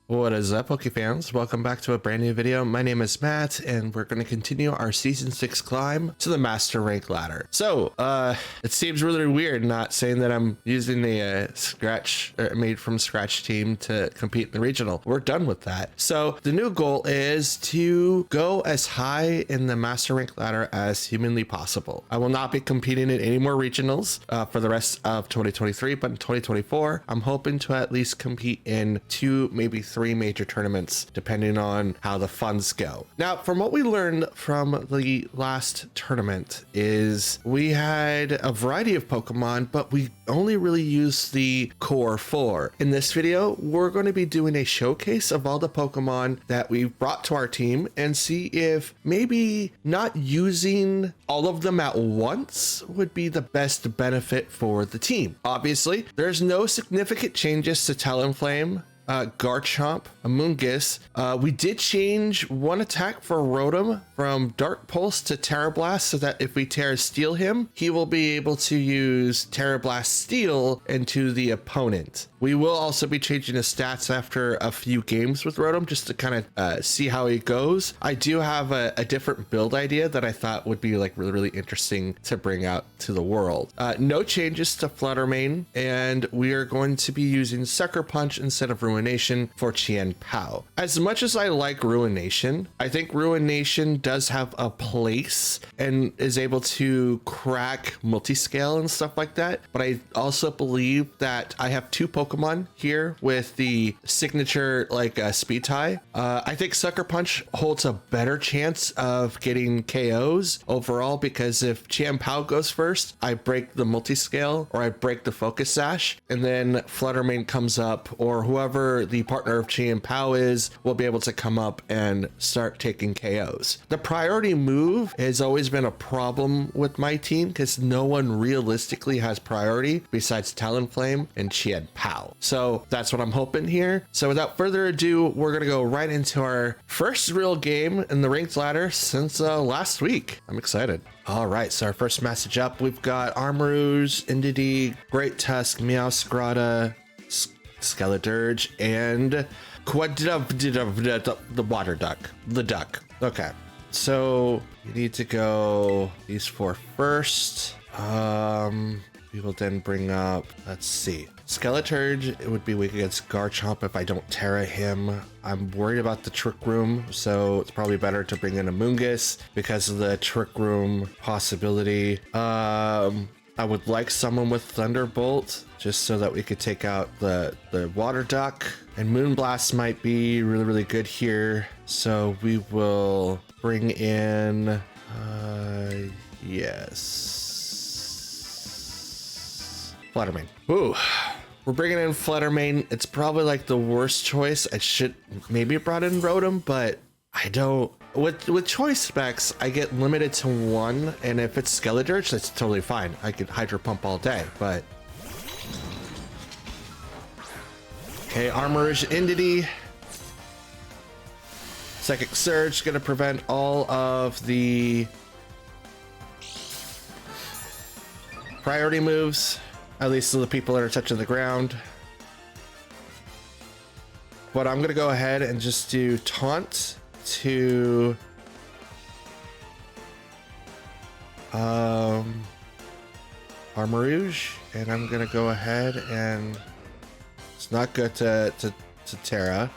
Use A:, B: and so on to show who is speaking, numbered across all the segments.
A: What is up, Poke fans? Welcome back to a brand new video. My name is Matt, and we're going to continue our Season 6 climb to the Master Rank ladder. So, it seems really weird not saying that I'm using a made from scratch team to compete in the regional. We're done with that. So, the new goal is to go as high in the Master Rank ladder as humanly possible. I will not be competing in any more regionals for the rest of 2023, but in 2024, I'm hoping to at least compete in 2, maybe 3 major tournaments, depending on how the funds go. Now, from what we learned from the last tournament is we had a variety of Pokemon, but we only really used the core 4. In this video, we're going to be doing a showcase of all the Pokemon that we brought to our team and see if maybe not using all of them at once would be the best benefit for the team. Obviously, there's no significant changes to Talonflame, Garchomp, Amoonguss. We did change one attack for Rotom from Dark Pulse to Terra Blast so that if we Terra Steel him, he will be able to use Terra Blast Steel into the opponent. We will also be changing his stats after a few games with Rotom just to kind of see how he goes. I do have a different build idea that I thought would be like really interesting to bring out to the world. No changes to Fluttermane, and we are going to be using Sucker Punch instead of Ruination for Chien Pao. As much as I like Ruination, I think Ruination does have a place and is able to crack multiscale and stuff like that, but I also believe that I have 2 Pokemon here with the signature like speed tie. I think Sucker Punch holds a better chance of getting KOs overall, because if Chien Pao goes first, I break the multiscale or I break the focus sash, and then Fluttermane comes up, or whoever the partner of Chien Pao is will be able to come up and start taking KOs. The priority move has always been a problem with my team because no one realistically has priority besides Talonflame and Chien Pao. So that's what I'm hoping here. So without further ado, we're going to go right into our first real game in the ranked ladder since last week. I'm excited. All right, so our first message up, we've got Armarouge, Indeedee, Great Tusk, Meowscarada, Skeledirge, and the water duck. The duck. Okay, so you need to go these 4 first. We will then bring up, let's see, Skeledirge. It would be weak against Garchomp if I don't Terra him. I'm worried about the Trick Room, so it's probably better to bring in a Amoonguss because of the Trick Room possibility. I would like someone with Thunderbolt just so that we could take out the water duck, and Moonblast might be really good here. So we will bring in, yes, Fluttermane. Ooh, we're bringing in Fluttermane. It's probably like the worst choice. I should maybe have brought in Rotom, but I don't. With choice specs, I get limited to 1, and if it's Skeledirge, that's totally fine. I could Hydro Pump all day, but... Okay, Armarouge, Indeedee. Psychic Surge, gonna prevent all of the priority moves, at least to the people that are touching the ground. But I'm gonna go ahead and just do Taunt to Armarouge, and I'm gonna go ahead and it's not good to Terra,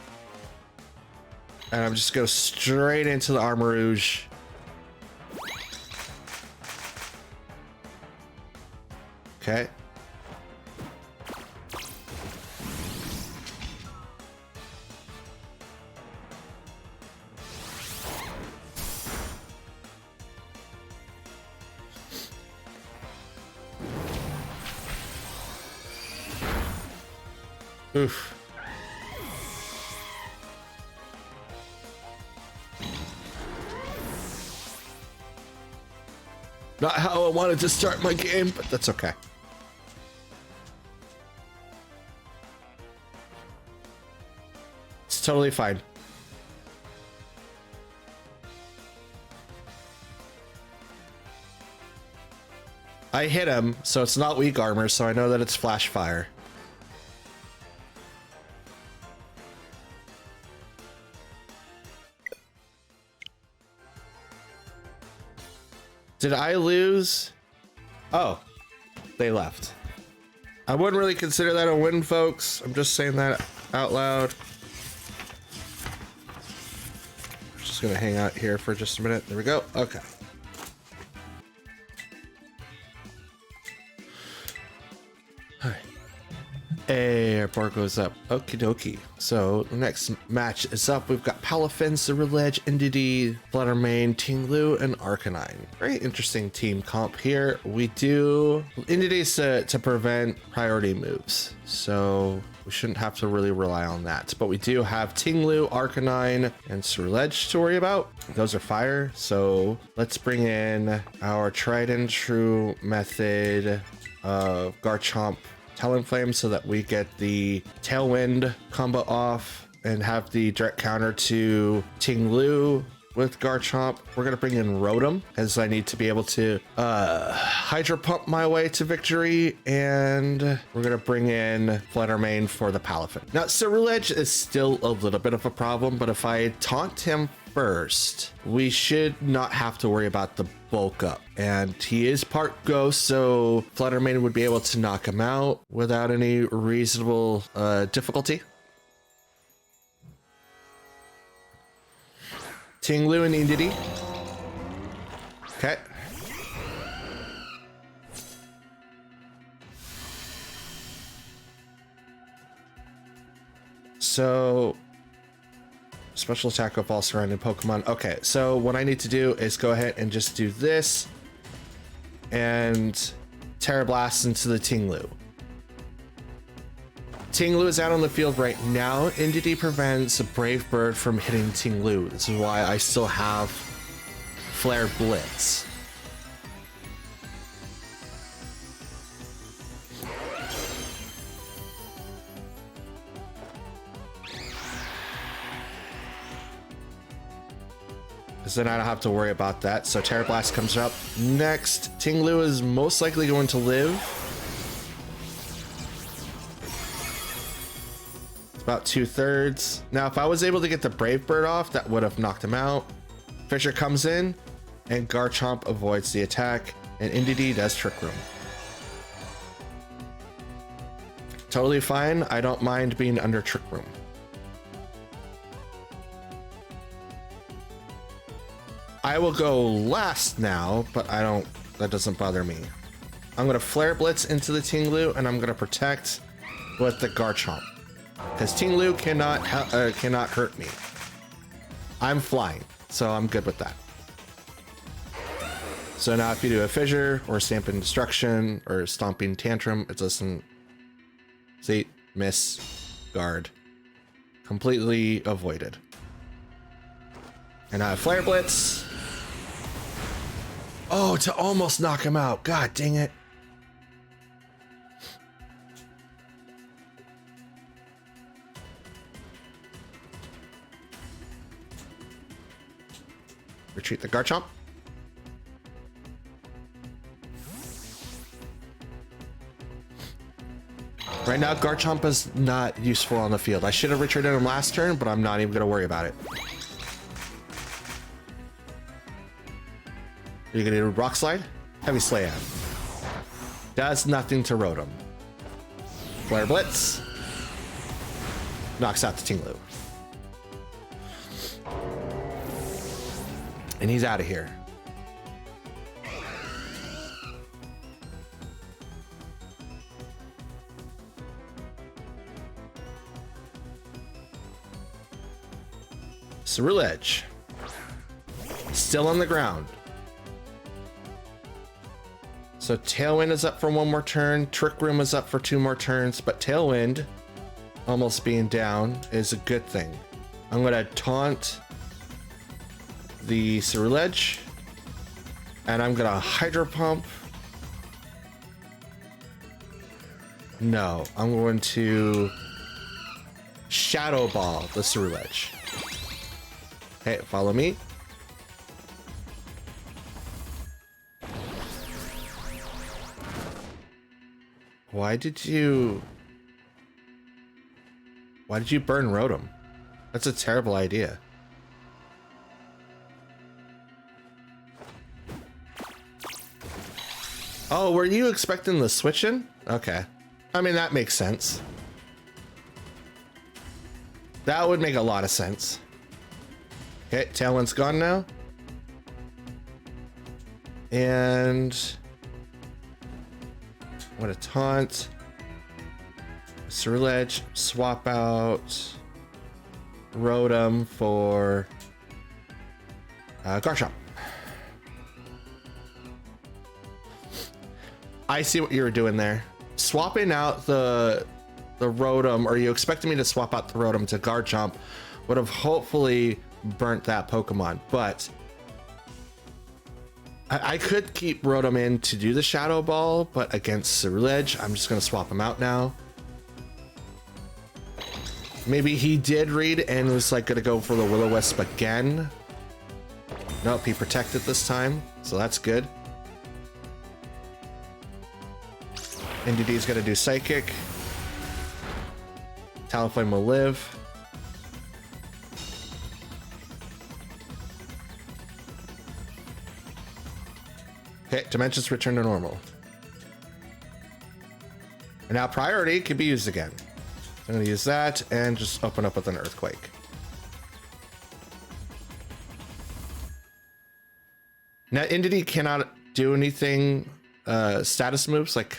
A: and I'm just go straight into the Armarouge. Okay. Oof. Not how I wanted to start my game, but that's okay. It's totally fine. I hit him, so it's not weak armor, so I know that it's flash fire. Did I lose? Oh, they left. I wouldn't really consider that a win, folks. I'm just saying that out loud. Just gonna hang out here for just a minute. There we go. Okay. Hi. Hey, our bar goes up. Okie dokie. So the next match is up. We've got Palafin, Ceruledge, Indeedee, Fluttermane, Tinglu, and Arcanine. Very interesting team comp here. We do Indeedee's to prevent priority moves, so we shouldn't have to really rely on that. But we do have Tinglu, Arcanine, and Ceruledge to worry about. Those are fire, so let's bring in our tried and true method of Garchomp Talonflame so that we get the Tailwind combo off and have the direct counter to Tinglu with Garchomp. We're gonna bring in Rotom as I need to be able to Hydro Pump my way to victory, and we're gonna bring in Fluttermane for the Palafin. Now Ceruledge is still a little bit of a problem, but if I taunt him first, we should not have to worry about the bulk up. And he is part ghost, so Fluttermane would be able to knock him out without any reasonable difficulty. Tinglu and Indeedee. Okay. So special attack of all surrounding Pokemon. Okay, so what I need to do is go ahead and just do this and Terra Blast into the Tinglu. Tinglu is out on the field right now. Indeedee prevents a Brave Bird from hitting Tinglu. This is why I still have Flare Blitz. Because then I don't have to worry about that. So Terra Blast comes up next. Tinglu is most likely going to live. It's about 2/3. Now, if I was able to get the Brave Bird off, that would have knocked him out. Fisher comes in, and Garchomp avoids the attack, and Indeedee does Trick Room. Totally fine. I don't mind being under Trick Room. I will go last now, but that doesn't bother me. I'm gonna Flare Blitz into the Tinglu, and I'm gonna protect with the Garchomp. Because Tinglu cannot hurt me. I'm flying, so I'm good with that. So now if you do a Fissure, or Stamping Destruction, or Stomping Tantrum, it doesn't... See? Miss. Guard. Completely avoided. And I have Flare Blitz. Oh, to almost knock him out. God dang it. Retreat the Garchomp. Right now, Garchomp is not useful on the field. I should have retreated him last turn, but I'm not even going to worry about it. Are you going to do Rock Slide? Heavy Slam. Does nothing to Rotom. Flare Blitz. Knocks out the Tinglu. And he's out of here. Ceruledge. Still on the ground. So Tailwind is up for one more turn. Trick Room is up for 2 more turns, but Tailwind almost being down is a good thing. I'm gonna taunt the Ceruledge, and I'm gonna Hydro Pump. No, I'm going to Shadow Ball the Ceruledge. Hey, follow me. Why did you burn Rotom? That's a terrible idea. Oh, were you expecting the switch in? Okay. I mean, that makes sense. That would make a lot of sense. Okay, Tailwind's gone now. And what a taunt. Ceruledge, swap out Rotom for Garchomp. I see what you were doing there. Swapping out the Rotom, or you expected me to swap out the Rotom to Garchomp, would have hopefully burnt that Pokemon, but I could keep Rotom in to do the Shadow Ball, but against Ceruledge, I'm just going to swap him out now. Maybe he did read and was like going to go for the Will-O-Wisp again. Nope, he protected this time, so that's good. NDD's going to do Psychic. Talonflame will live. Okay, Dimensions return to normal. And now Priority can be used again. So I'm going to use that and just open up with an Earthquake. Now, Indeedee cannot do anything status moves like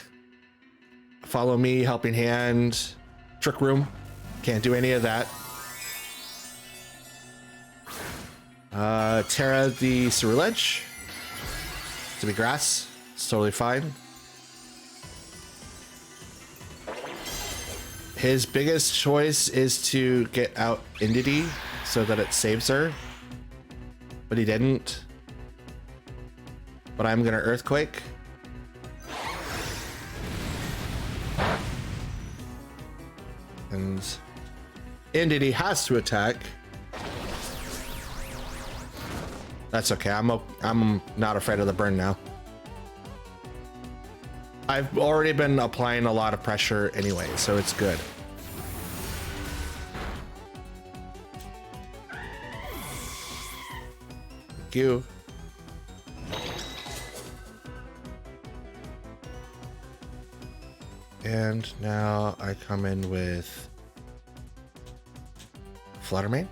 A: Follow Me, Helping Hand, Trick Room. Can't do any of that. Terra the Ceruledge. To be grass. It's totally fine. His biggest choice is to get out Indeedee so that it saves her. But he didn't. But I'm gonna Earthquake. And Indeedee has to attack. That's okay. I'm not afraid of the burn now. I've already been applying a lot of pressure anyway, so it's good. Thank you. And now I come in with Fluttermane.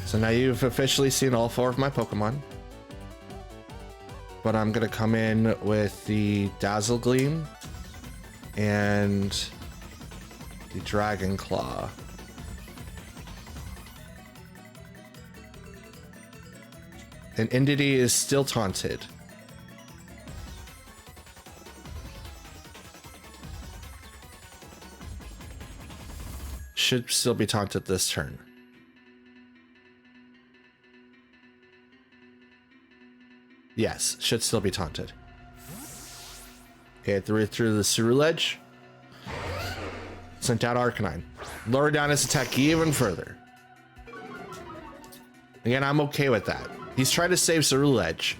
A: So now you've officially seen all 4 of my Pokemon. But I'm gonna come in with the Dazzle Gleam and the Dragon Claw. And Indeedee is still taunted. Should still be taunted this turn. Yes, should still be taunted. Okay, through the Ceruledge. Sent out Arcanine. Lower down his attack even further. Again, I'm okay with that. He's trying to save Ceruledge.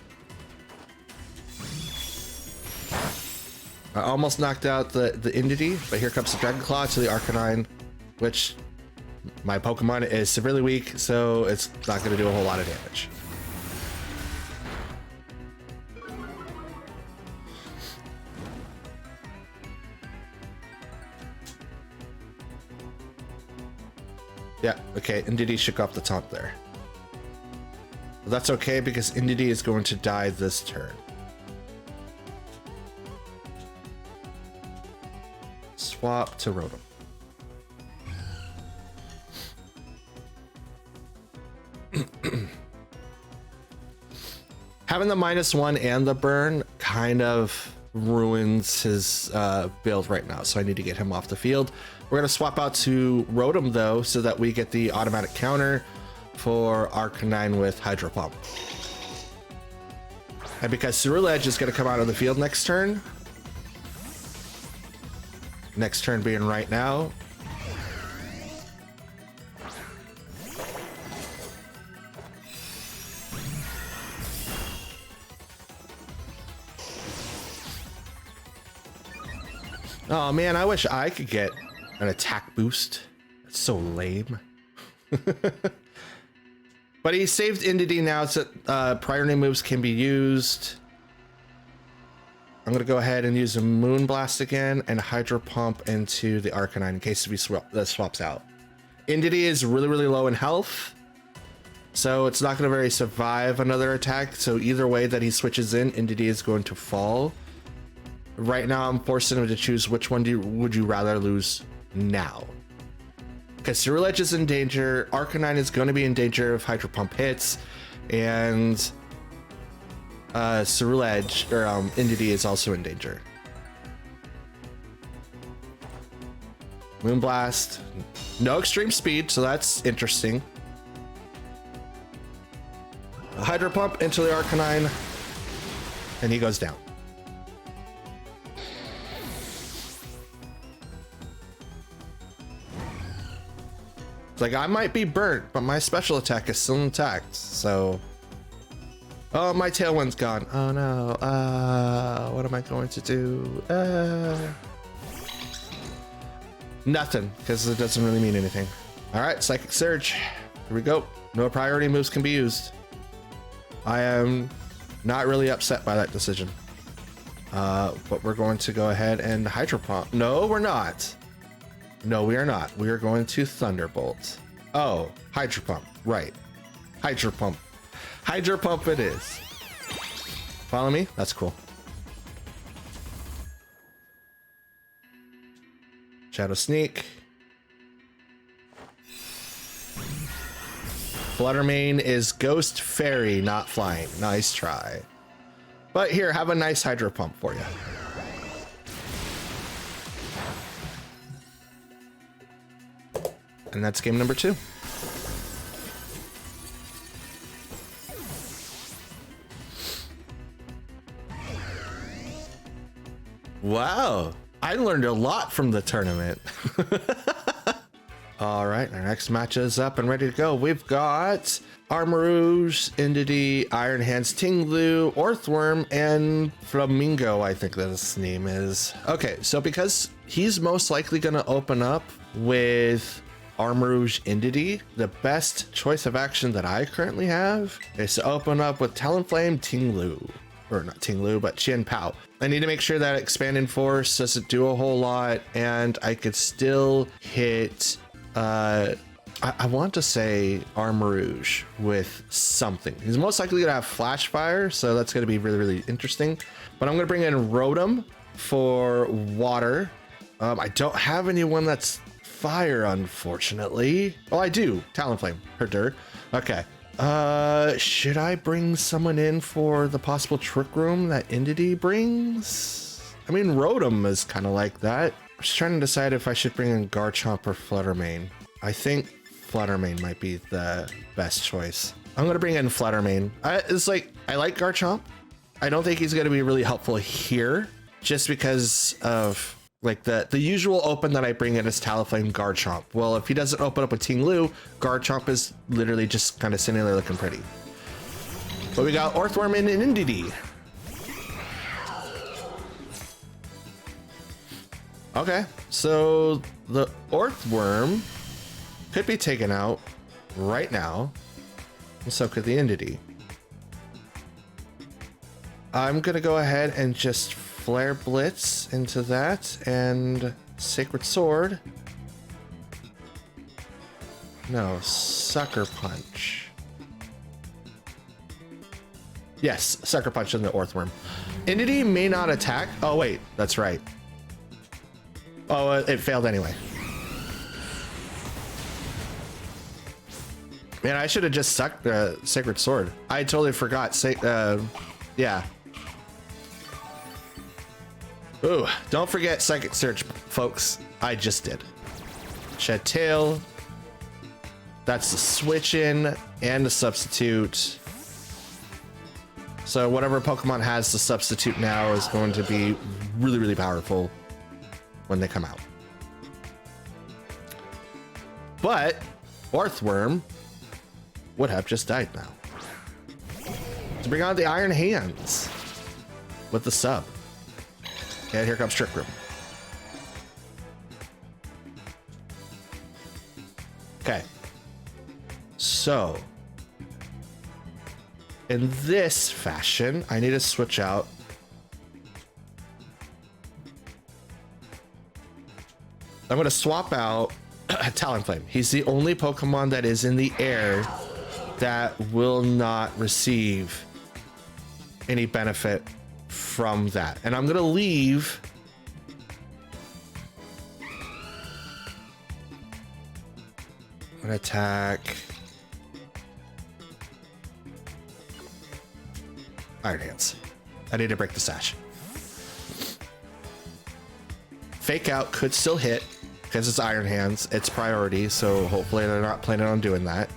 A: I almost knocked out the Indeedee, but here comes the Dragon Claw to the Arcanine, which my Pokemon is severely weak, so it's not going to do a whole lot of damage. Yeah, okay, Indeedee shook off the taunt there. But that's okay because Indeedee is going to die this turn. Swap to Rotom. Having the -1 and the burn kind of ruins his build right now, so I need to get him off the field. We're going to swap out to Rotom though, so that we get the automatic counter for Arcanine with Hydro Pump. And because Ceruledge is going to come out of the field next turn, next turn being right now, oh man, I wish I could get an attack boost. That's so lame. But he saved Indity now so priority moves can be used. I'm going to go ahead and use a Moonblast again and Hydro Pump into the Arcanine in case that swaps out. Indity is really, really low in health, so it's not going to very survive another attack. So either way that he switches in, Indity is going to fall. Right now, I'm forcing him to choose which one would you rather lose now. Because Ceruledge is in danger, Arcanine is going to be in danger if Hydro Pump hits, and Ceruledge or Indity is also in danger. Moonblast, no extreme speed, so that's interesting. Hydro Pump into the Arcanine, and he goes down. It's like I might be burnt, but my special attack is still intact, so. Oh, my Tailwind's gone. Oh no. What am I going to do? Nothing, because it doesn't really mean anything. All right, Psychic Surge. Here we go. No priority moves can be used. I am not really upset by that decision. But we're going to go ahead and Hydro Pump. No, we're not. No, we are not. We are going to Thunderbolt. Oh, Hydro Pump. Right. Hydro Pump. Hydro Pump it is. Follow me? That's cool. Shadow Sneak. Fluttermane is Ghost Fairy, not flying. Nice try. But here, have a nice Hydro Pump for you. And that's game number 2. Wow, I learned a lot from the tournament. All right, our next match is up and ready to go. We've got Armarouge, Indity, Iron Hands, Tinglu, Orthworm, and Flamingo, I think that his name is. Okay, so because he's most likely going to open up with Armarouge Indity, the best choice of action that I currently have is to open up with Talonflame Tinglu. Or not Tinglu, but Chien Pao. I need to make sure that Expanding Force doesn't do a whole lot, and I could still hit, I want to say Armarouge with something. He's most likely gonna have Flash Fire, so that's gonna be really, really interesting. But I'm gonna bring in Rotom for water. I don't have anyone that's fire, unfortunately. Oh, I do. Talonflame, Herder. Okay. Should I bring someone in for the possible Trick Room that Indity brings? I mean, Rotom is kind of like that. I'm just trying to decide if I should bring in Garchomp or Fluttermane. I think Fluttermane might be the best choice. I'm gonna bring in Fluttermane. I like Garchomp. I don't think he's gonna be really helpful here, just because of like the usual open that I bring in is Talonflame Garchomp. Well, if he doesn't open up with Tinglu, Garchomp is literally just kind of sitting there looking pretty. But we got Orthworm and Indity. Okay, so the Orthworm could be taken out right now, and so could the Indity. I'm gonna go ahead and just Flare Blitz into that, and Sacred Sword. No, Sucker Punch. Yes, Sucker Punch in the Orthworm. Indity may not attack. Oh wait, that's right. Oh, it failed anyway. Man, I should have just sucked the Sacred Sword. I totally forgot. Yeah. Ooh, don't forget Psychic Surge, folks. I just did. Shed Tail. That's the switch in and the substitute. So whatever Pokemon has the substitute now is going to be really, really powerful when they come out. But Orthworm would have just died now. To bring on the Iron Hands with the sub. And here comes Trick Room. Okay. So in this fashion. I need to switch out. I'm going to swap out Talonflame. He's the only Pokemon that is in the air that will not receive any benefit from that. And I'm going to leave an attack. Iron Hands. I need to break the sash. Fake Out could still hit because it's Iron Hands. It's priority, so hopefully they're not planning on doing that.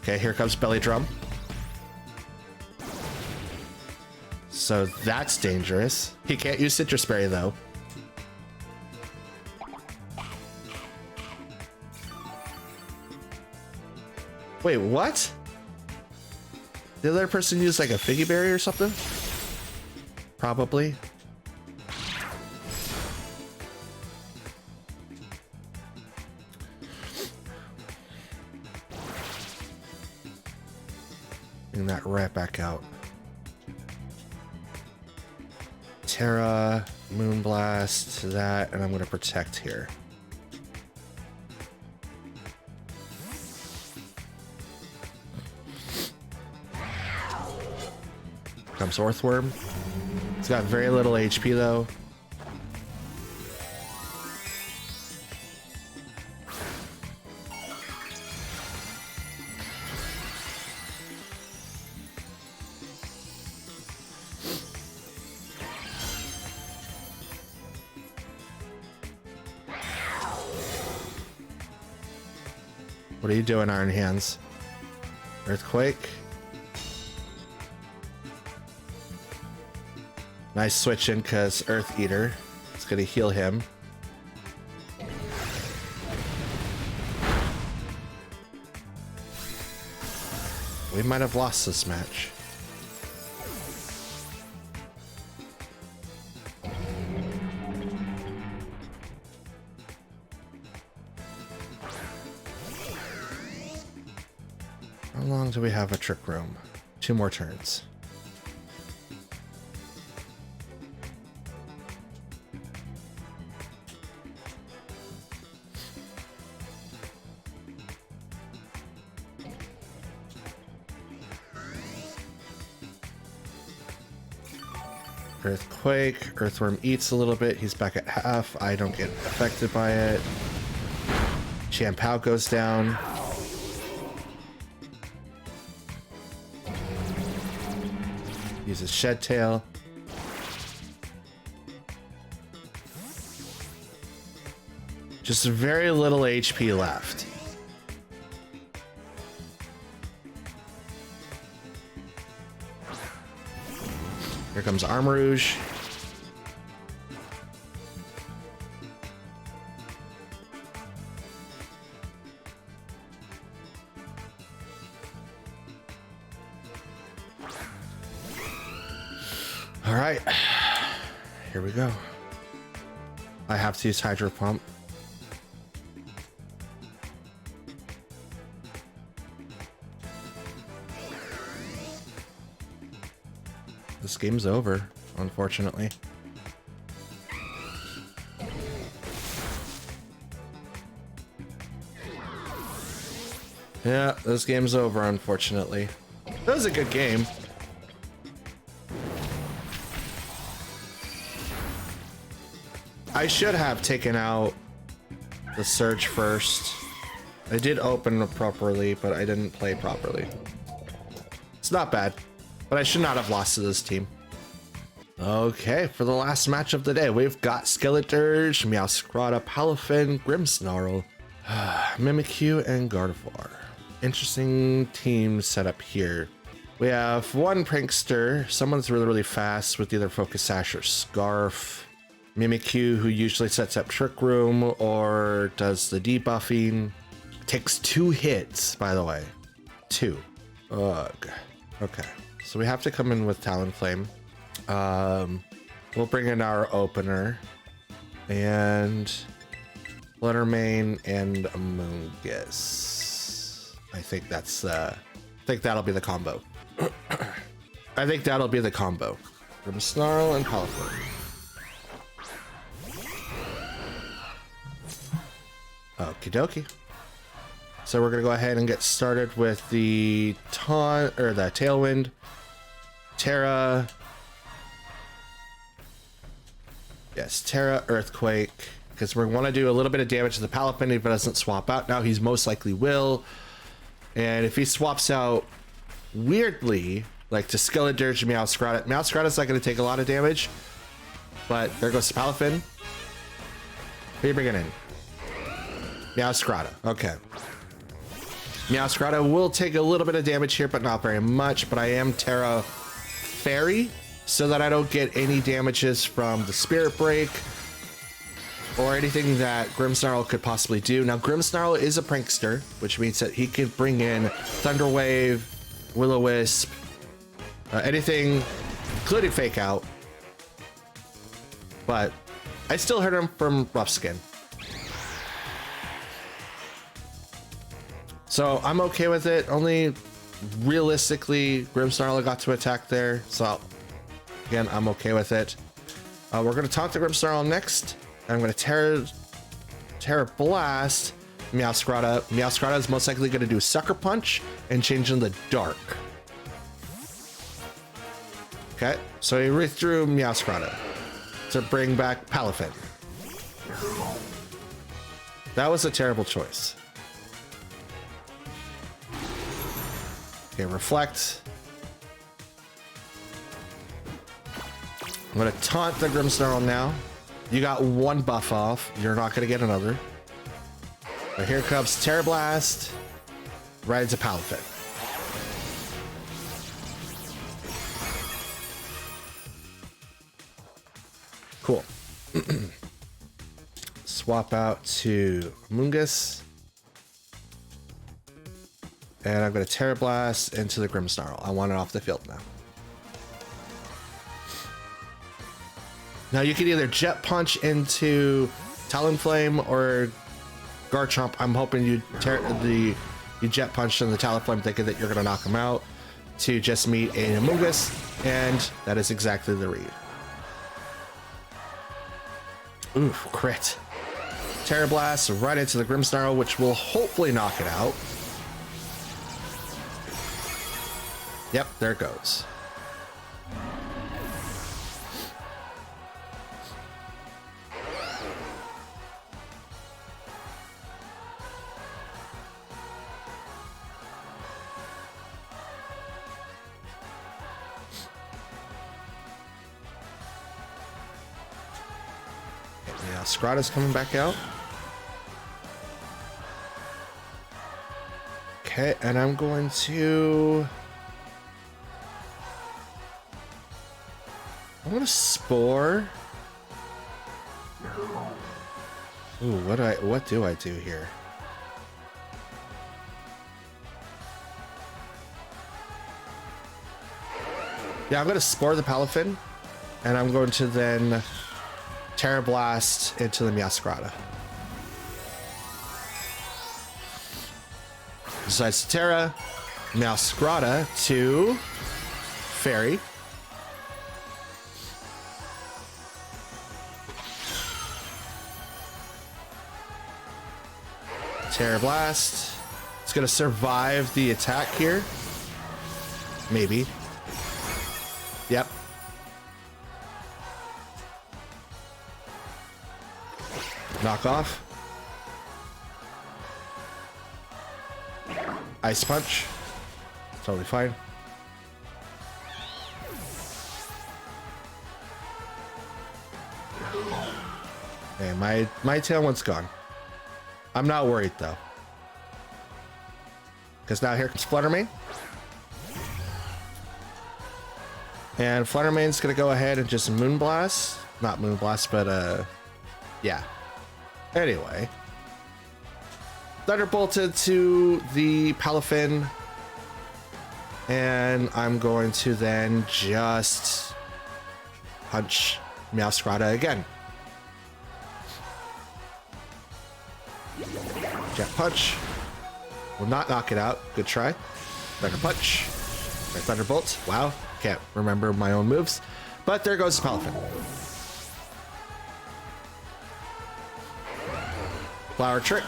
A: Okay, here comes Belly Drum. So that's dangerous. He can't use Citrus Berry though. Wait, what? The other person used like a Figgy Berry or something? Probably. Bring that right back out. Terra, Moonblast, that, and I'm going to protect here. Comes Earthworm. It's got very little HP though. What are you doing, Iron Hands? Earthquake. Nice switch in because Earth Eater is going to heal him. We might have lost this match. How long do we have a Trick Room? 2 more turns. Earthquake. Earthworm eats a little bit. He's back at half. I don't get affected by it. Champao goes down. Uses Shed Tail. Just very little HP left. Here comes Armarouge. All right, here we go. I have to use Hydro Pump. This game's over, unfortunately. Yeah, this game's over, unfortunately. That was a good game. I should have taken out the Surge first. I did open properly, but I didn't play properly. It's not bad, but I should not have lost to this team. Okay, for the last match of the day, we've got Skeleturge, Meowscarada, Palafin, Grimmsnarl, Mimikyu, and Gardevoir. Interesting team setup here. We have one Prankster, someone's really fast with either Focus Sash or Scarf. Mimikyu, who usually sets up Trick Room or does the debuffing. Takes 2 hits, by the way. 2. Ugh. Okay, so we have to come in with Talonflame. We'll bring in our opener. And Fluttermane and Amoonguss. I think that's think that'll be the combo. I think that'll be the combo. Grimmsnarl and Palafin. Okie dokie. So we're gonna go ahead and get started with the taunt or the Tailwind, Terra. Yes, Terra, Earthquake, because we want to do a little bit of damage to the Palafin if it doesn't swap out. Now he's most likely will, and if he swaps out weirdly, like to Skeledirge and Meowscarada, Meowscarada's not going to take a lot of damage, but there goes the Palafin. Who are you bringing in? Meowscarada. Okay. Meowscarada will take a little bit of damage here, but not very much. But I am Terra Fairy, so that I don't get any damages from the Spirit Break or anything that Grimmsnarl could possibly do. Now, Grimmsnarl is a prankster, which means that he could bring in Thunder Wave, Will-O-Wisp, anything, including Fake Out. But I still hurt him from Rough Skin. So I'm okay with it. Only realistically, Grimmsnarl got to attack there. So again, I'm okay with it. We're going to taunt the Grimmsnarl next. And I'm going to Terra Blast Meowscarada. Meowscarada is most likely going to do Sucker Punch and change in the dark. Okay, so he withdrew Meowscarada to bring back Palafin. That was a terrible choice. Okay, Reflect. I'm going to taunt the Grimmsnarl now. You got one buff off. You're not going to get another. But here comes Terra Blast. Right into Palafin. Cool. Swap out to Mungus. And I'm going to Terra Blast into the Grimmsnarl. I want it off the field now. Now you can either Jet Punch into Talonflame or Garchomp. I'm hoping you Jet Punch in the Talonflame, thinking that you're going to knock him out to just meet a Mungus, and that is exactly the read. Oof, crit. Terra Blast right into the Grimmsnarl, which will hopefully knock it out. Yep, there it goes. Yeah, Scrata's coming back out. Okay, and I'm going to Spore. Ooh, what do I do here? Yeah, I'm gonna Spore the Palafin, and I'm going to then Terra Blast into the Meowscarada. Besides Terra, Meowscarada to Fairy. Terra Blast. It's gonna survive the attack here. Maybe. Yep. Knock off. Ice Punch. Totally fine. Okay, my Tailwind's gone. I'm not worried though, because now here comes Fluttermane, and Fluttermane's gonna go ahead and just Moonblast, not Moonblast, but yeah. Anyway, Thunderbolted to the Palafin, and I'm going to then just punch Meowscarada again. Jet Punch will not knock it out. Good try. Thunder Punch. Or Thunderbolt. Wow. Can't remember my own moves. But there goes Palafin. Flower Trick.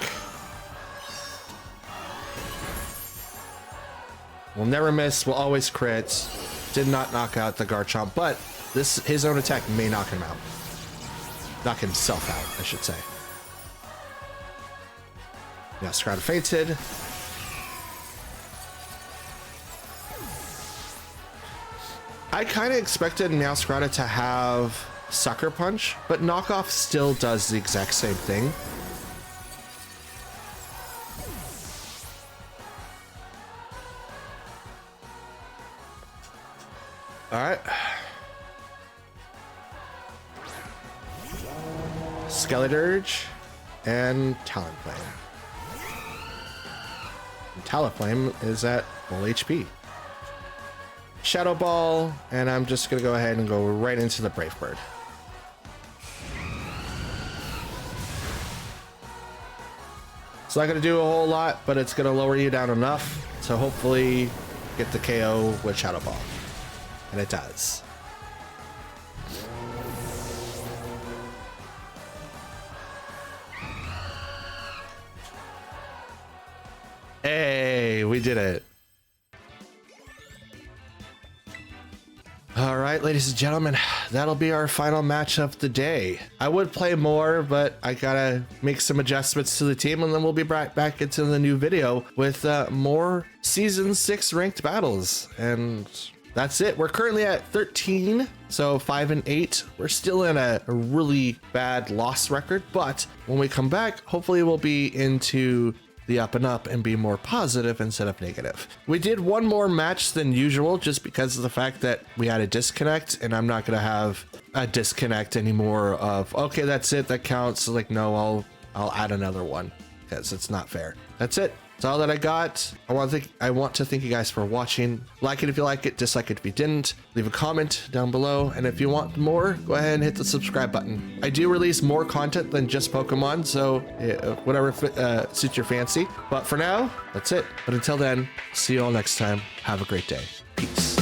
A: Will never miss, will always crit. Did not knock out the Garchomp, but his own attack may knock him out. Knock himself out, I should say. Now Scrata fainted. I kind of expected Meowscarada to have Sucker Punch, but Knockoff still does the exact same thing. All right. Skeledirge and Talonflame. And Talonflame is at full HP. Shadow Ball, and I'm just gonna go ahead and go right into the Brave Bird. It's not gonna do a whole lot, but it's gonna lower you down enough to hopefully get the KO with Shadow Ball. And it does. Hey, we did it. All right, ladies and gentlemen, that'll be our final match of the day. I would play more, but I gotta make some adjustments to the team, and then we'll be right back into the new video with more Season 6 ranked battles. And that's it. We're currently at 13, so 5 and 8. We're still in a really bad loss record, but when we come back, hopefully we'll be into the up and up and be more positive instead of negative. We did one more match than usual just because of the fact that we had a disconnect, and I'm not going to have a disconnect anymore of, okay, that's it, that counts. Like, no, I'll add another one because it's not fair. That's it. That's all that I got. I want to thank you guys for watching. Like it if you like it, dislike it if you didn't. Leave a comment down below, and if you want more, go ahead and hit the subscribe button. I do release more content than just Pokemon, so whatever suits your fancy. But for now, that's it. But until then, see you all next time. Have a great day. Peace.